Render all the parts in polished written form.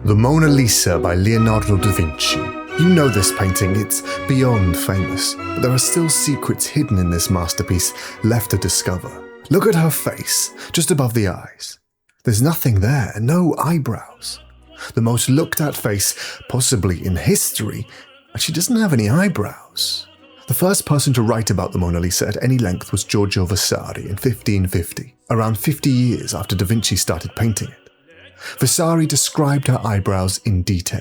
The Mona Lisa by Leonardo da Vinci. You know this painting, it's beyond famous, but there are still secrets hidden in this masterpiece left to discover. Look at her face, just above the eyes. There's nothing there, no eyebrows. The most looked at face, possibly in history, and she doesn't have any eyebrows. The first person to write about the Mona Lisa at any length was Giorgio Vasari in 1550, around 50 years after da Vinci started painting it. Vasari described her eyebrows in detail,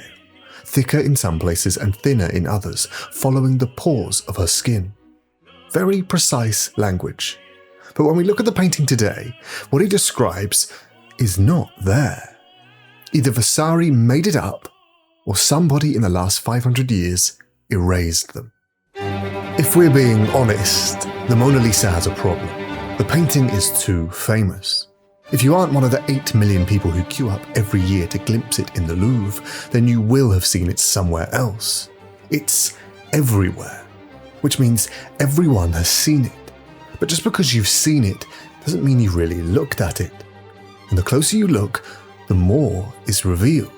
thicker in some places and thinner in others, following the pores of her skin. Very precise language. But when we look at the painting today, what he describes is not there. Either Vasari made it up, or somebody in the last 500 years erased them. If we're being honest, the Mona Lisa has a problem. The painting is too famous. If you aren't one of the 8 million people who queue up every year to glimpse it in the Louvre, then you will have seen it somewhere else. It's everywhere, which means everyone has seen it. But just because you've seen it doesn't mean you really looked at it. And the closer you look, the more is revealed.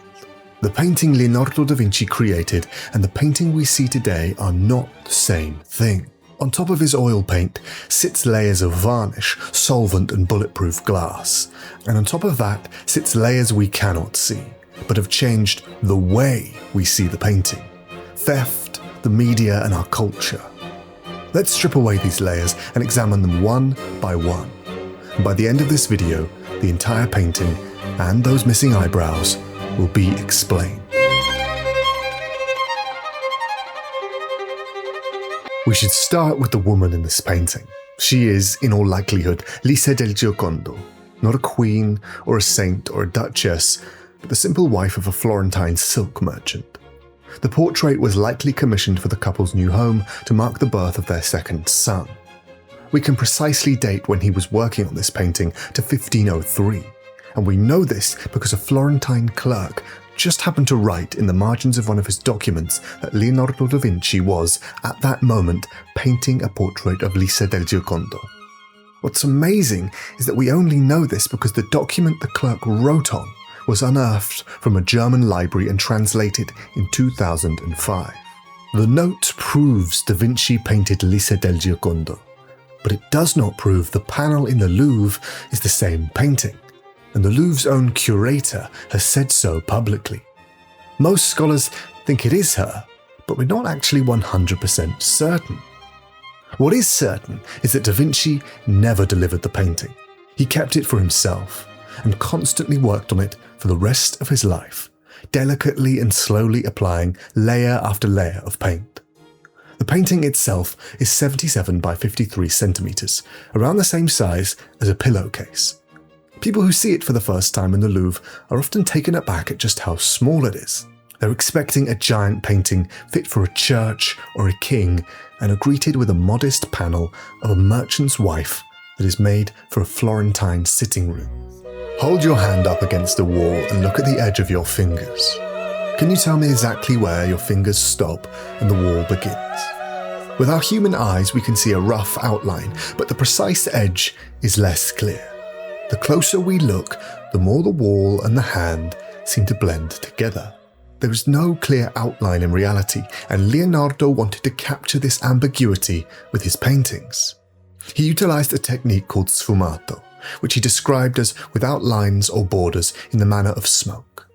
The painting Leonardo da Vinci created and the painting we see today are not the same thing. On top of his oil paint sits layers of varnish, solvent and bulletproof glass. And on top of that sits layers we cannot see, but have changed the way we see the painting. Theft, the media and our culture. Let's strip away these layers and examine them one by one. And by the end of this video, the entire painting and those missing eyebrows will be explained. We should start with the woman in this painting. She is, in all likelihood, Lisa del Giocondo, not a queen or a saint or a duchess, but the simple wife of a Florentine silk merchant. The portrait was likely commissioned for the couple's new home to mark the birth of their second son. We can precisely date when he was working on this painting to 1503, and we know this because a Florentine clerk just happened to write in the margins of one of his documents that Leonardo da Vinci was, at that moment, painting a portrait of Lisa del Giocondo. What's amazing is that we only know this because the document the clerk wrote on was unearthed from a German library and translated in 2005. The note proves da Vinci painted Lisa del Giocondo, but it does not prove the panel in the Louvre is the same painting. And the Louvre's own curator has said so publicly. Most scholars think it is her, but we're not actually 100% certain. What is certain is that da Vinci never delivered the painting. He kept it for himself and constantly worked on it for the rest of his life, delicately and slowly applying layer after layer of paint. The painting itself is 77 by 53 centimeters, around the same size as a pillowcase. People who see it for the first time in the Louvre are often taken aback at just how small it is. They're expecting a giant painting fit for a church or a king and are greeted with a modest panel of a merchant's wife that is made for a Florentine sitting room. Hold your hand up against the wall and look at the edge of your fingers. Can you tell me exactly where your fingers stop and the wall begins? With our human eyes, we can see a rough outline, but the precise edge is less clear. The closer we look, the more the wall and the hand seem to blend together. There is no clear outline in reality, and Leonardo wanted to capture this ambiguity with his paintings. He utilized a technique called sfumato, which he described as without lines or borders in the manner of smoke.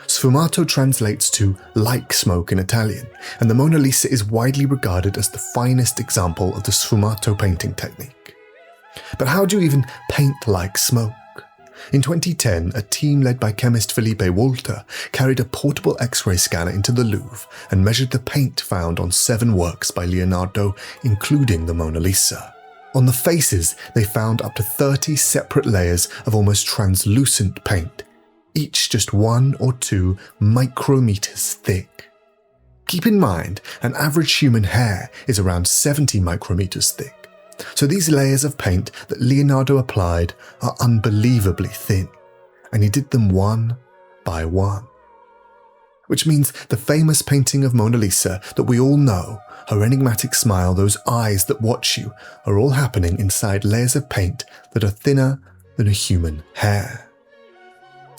Sfumato translates to like smoke in Italian, and the Mona Lisa is widely regarded as the finest example of the sfumato painting technique. But how do you even paint like smoke? In 2010, a team led by chemist Felipe Walter carried a portable X-ray scanner into the Louvre and measured the paint found on 7 works by Leonardo, including the Mona Lisa. On the faces, they found up to 30 separate layers of almost translucent paint, each just 1 or 2 micrometers thick. Keep in mind, an average human hair is around 70 micrometers thick. So these layers of paint that Leonardo applied are unbelievably thin, and he did them one by one. Which means the famous painting of Mona Lisa that we all know, her enigmatic smile, those eyes that watch you, are all happening inside layers of paint that are thinner than a human hair.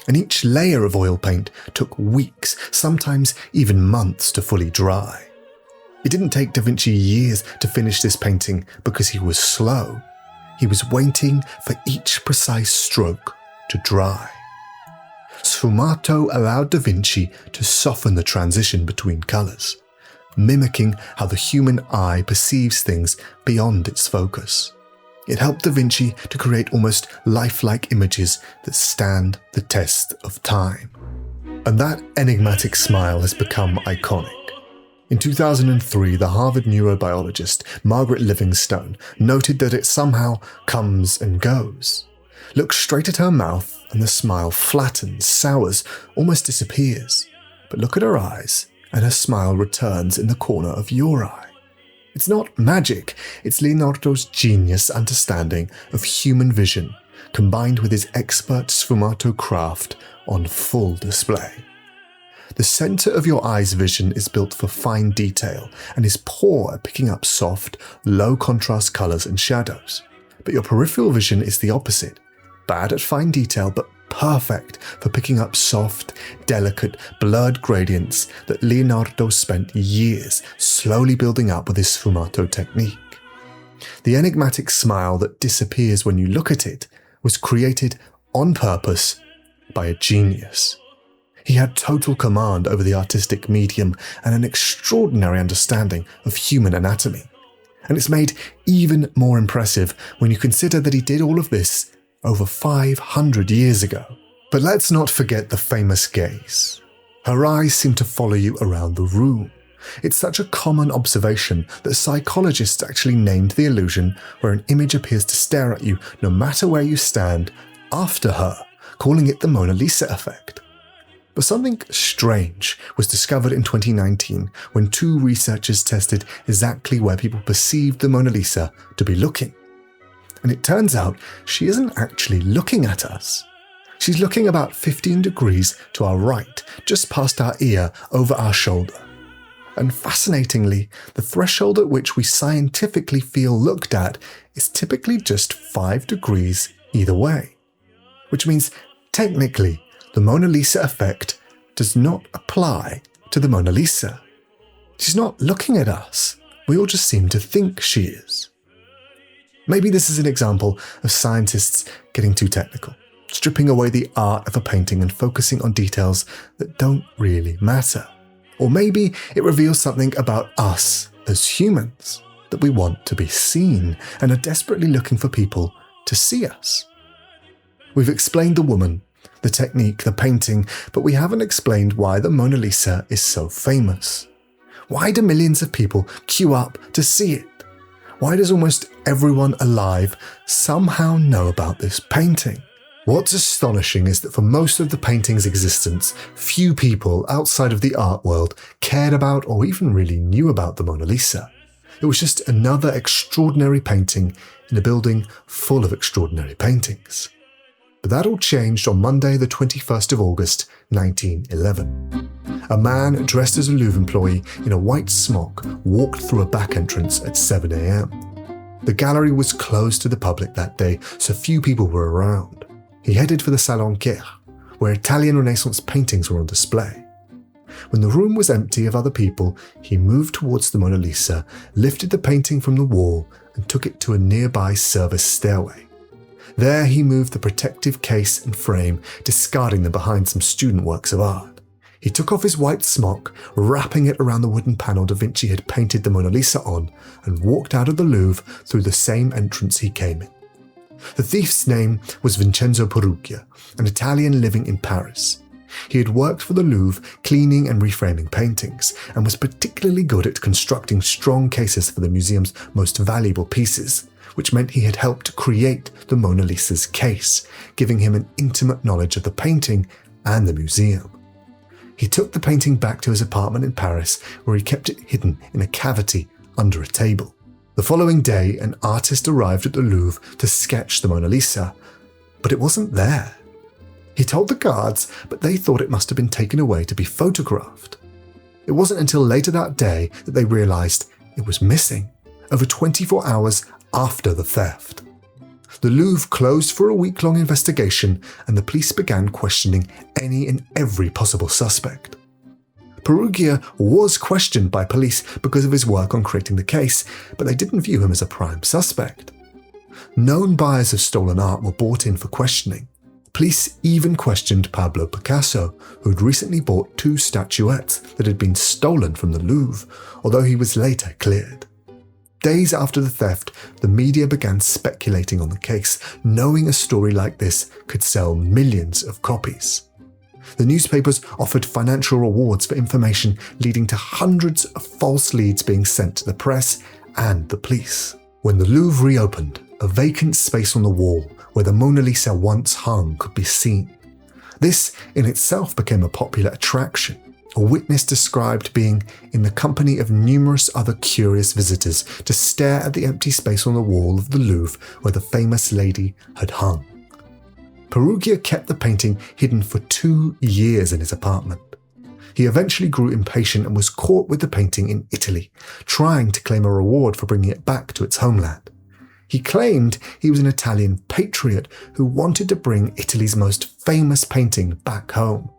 and each layer of oil paint took weeks, sometimes even months to fully dry. It didn't take Da Vinci years to finish this painting because he was slow. He was waiting for each precise stroke to dry. Sfumato allowed Da Vinci to soften the transition between colours, mimicking how the human eye perceives things beyond its focus. It helped Da Vinci to create almost lifelike images that stand the test of time. And that enigmatic smile has become iconic. In 2003, the Harvard neurobiologist Margaret Livingstone noted that it somehow comes and goes. Look straight at her mouth and the smile flattens, sours, almost disappears. But look at her eyes and her smile returns in the corner of your eye. It's not magic, it's Leonardo's genius understanding of human vision, combined with his expert sfumato craft on full display. The centre of your eye's vision is built for fine detail and is poor at picking up soft, low-contrast colours and shadows. But your peripheral vision is the opposite, bad at fine detail but perfect for picking up soft, delicate, blurred gradients that Leonardo spent years slowly building up with his sfumato technique. The enigmatic smile that disappears when you look at it was created on purpose by a genius. He had total command over the artistic medium and an extraordinary understanding of human anatomy. And it's made even more impressive when you consider that he did all of this over 500 years ago. But let's not forget the famous gaze. Her eyes seem to follow you around the room. It's such a common observation that psychologists actually named the illusion where an image appears to stare at you no matter where you stand after her, calling it the Mona Lisa effect. But something strange was discovered in 2019 when two researchers tested exactly where people perceived the Mona Lisa to be looking. And it turns out she isn't actually looking at us. She's looking about 15 degrees to our right, just past our ear, over our shoulder. And fascinatingly, the threshold at which we scientifically feel looked at is typically just 5 degrees either way. Which means, technically, the Mona Lisa effect does not apply to the Mona Lisa. She's not looking at us. We all just seem to think she is. Maybe this is an example of scientists getting too technical, stripping away the art of a painting and focusing on details that don't really matter. Or maybe it reveals something about us as humans, that we want to be seen and are desperately looking for people to see us. We've explained the woman, the technique, the painting, but we haven't explained why the Mona Lisa is so famous. Why do millions of people queue up to see it? Why does almost everyone alive somehow know about this painting? What's astonishing is that for most of the painting's existence, few people outside of the art world cared about or even really knew about the Mona Lisa. It was just another extraordinary painting in a building full of extraordinary paintings. But that all changed on Monday, the 21st of August, 1911. A man dressed as a Louvre employee in a white smock walked through a back entrance at 7 a.m. The gallery was closed to the public that day, so few people were around. He headed for the Salon Quer, where Italian Renaissance paintings were on display. When the room was empty of other people, he moved towards the Mona Lisa, lifted the painting from the wall, and took it to a nearby service stairway. There he moved the protective case and frame, discarding them behind some student works of art. He took off his white smock, wrapping it around the wooden panel Da Vinci had painted the Mona Lisa on, and walked out of the Louvre through the same entrance he came in. The thief's name was Vincenzo Perugia, an Italian living in Paris. He had worked for the Louvre, cleaning and reframing paintings, and was particularly good at constructing strong cases for the museum's most valuable pieces, which meant he had helped create the Mona Lisa's case, giving him an intimate knowledge of the painting and the museum. He took the painting back to his apartment in Paris, where he kept it hidden in a cavity under a table. The following day, an artist arrived at the Louvre to sketch the Mona Lisa, but it wasn't there. He told the guards, but they thought it must have been taken away to be photographed. It wasn't until later that day that they realized it was missing, over 24 hours after the theft. The Louvre closed for a week-long investigation, and the police began questioning any and every possible suspect. Perugia was questioned by police because of his work on creating the case, but they didn't view him as a prime suspect. Known buyers of stolen art were brought in for questioning. Police even questioned Pablo Picasso, who had recently bought 2 statuettes that had been stolen from the Louvre, although he was later cleared. Days after the theft, the media began speculating on the case, knowing a story like this could sell millions of copies. The newspapers offered financial rewards for information, leading to hundreds of false leads being sent to the press and the police. When the Louvre reopened, a vacant space on the wall where the Mona Lisa once hung could be seen. This in itself became a popular attraction. A witness described being in the company of numerous other curious visitors to stare at the empty space on the wall of the Louvre where the famous lady had hung. Perugia kept the painting hidden for 2 years in his apartment. He eventually grew impatient and was caught with the painting in Italy, trying to claim a reward for bringing it back to its homeland. He claimed he was an Italian patriot who wanted to bring Italy's most famous painting back home.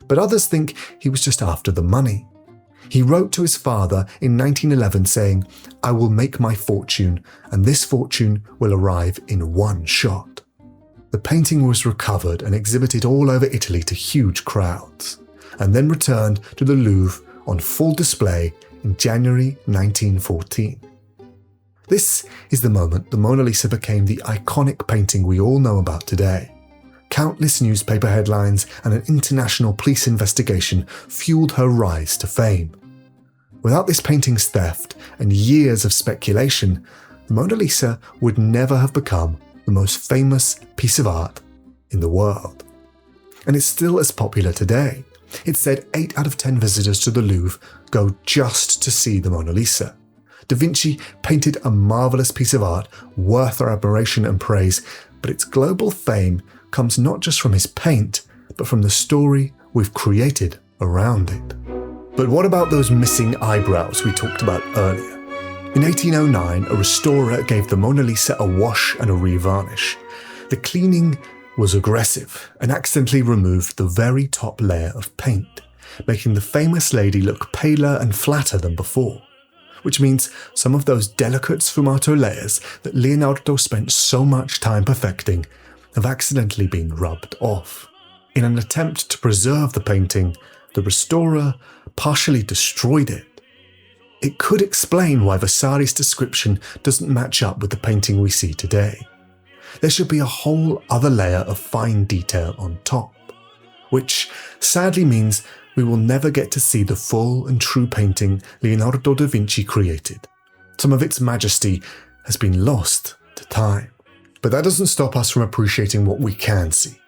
But others think he was just after the money. He wrote to his father in 1911 saying, "I will make my fortune, and this fortune will arrive in one shot." The painting was recovered and exhibited all over Italy to huge crowds, and then returned to the Louvre on full display in January 1914. This is the moment the Mona Lisa became the iconic painting we all know about today. Countless newspaper headlines and an international police investigation fueled her rise to fame. Without this painting's theft and years of speculation, the Mona Lisa would never have become the most famous piece of art in the world. And it's still as popular today. It's said 8 out of 10 visitors to the Louvre go just to see the Mona Lisa. Da Vinci painted a marvelous piece of art worth our admiration and praise, but its global fame comes not just from his paint, but from the story we've created around it. But what about those missing eyebrows we talked about earlier? In 1809, a restorer gave the Mona Lisa a wash and a revarnish. The cleaning was aggressive and accidentally removed the very top layer of paint, making the famous lady look paler and flatter than before, which means some of those delicate sfumato layers that Leonardo spent so much time perfecting have accidentally been rubbed off. In an attempt to preserve the painting, the restorer partially destroyed it. It could explain why Vasari's description doesn't match up with the painting we see today. There should be a whole other layer of fine detail on top, which sadly means we will never get to see the full and true painting Leonardo da Vinci created. Some of its majesty has been lost to time. But that doesn't stop us from appreciating what we can see.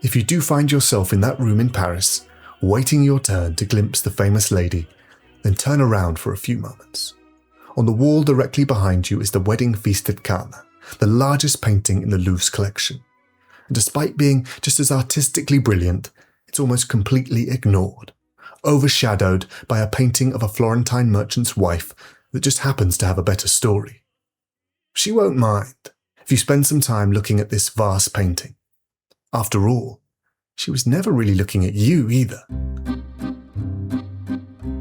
If you do find yourself in that room in Paris, waiting your turn to glimpse the famous lady, then turn around for a few moments. On the wall directly behind you is the Wedding Feast at Cana, the largest painting in the Louvre's collection. And despite being just as artistically brilliant, it's almost completely ignored, overshadowed by a painting of a Florentine merchant's wife that just happens to have a better story. She won't mind if you spend some time looking at this vast painting. After all, she was never really looking at you either.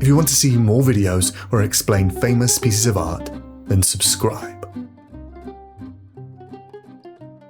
If you want to see more videos where I explain famous pieces of art, then subscribe.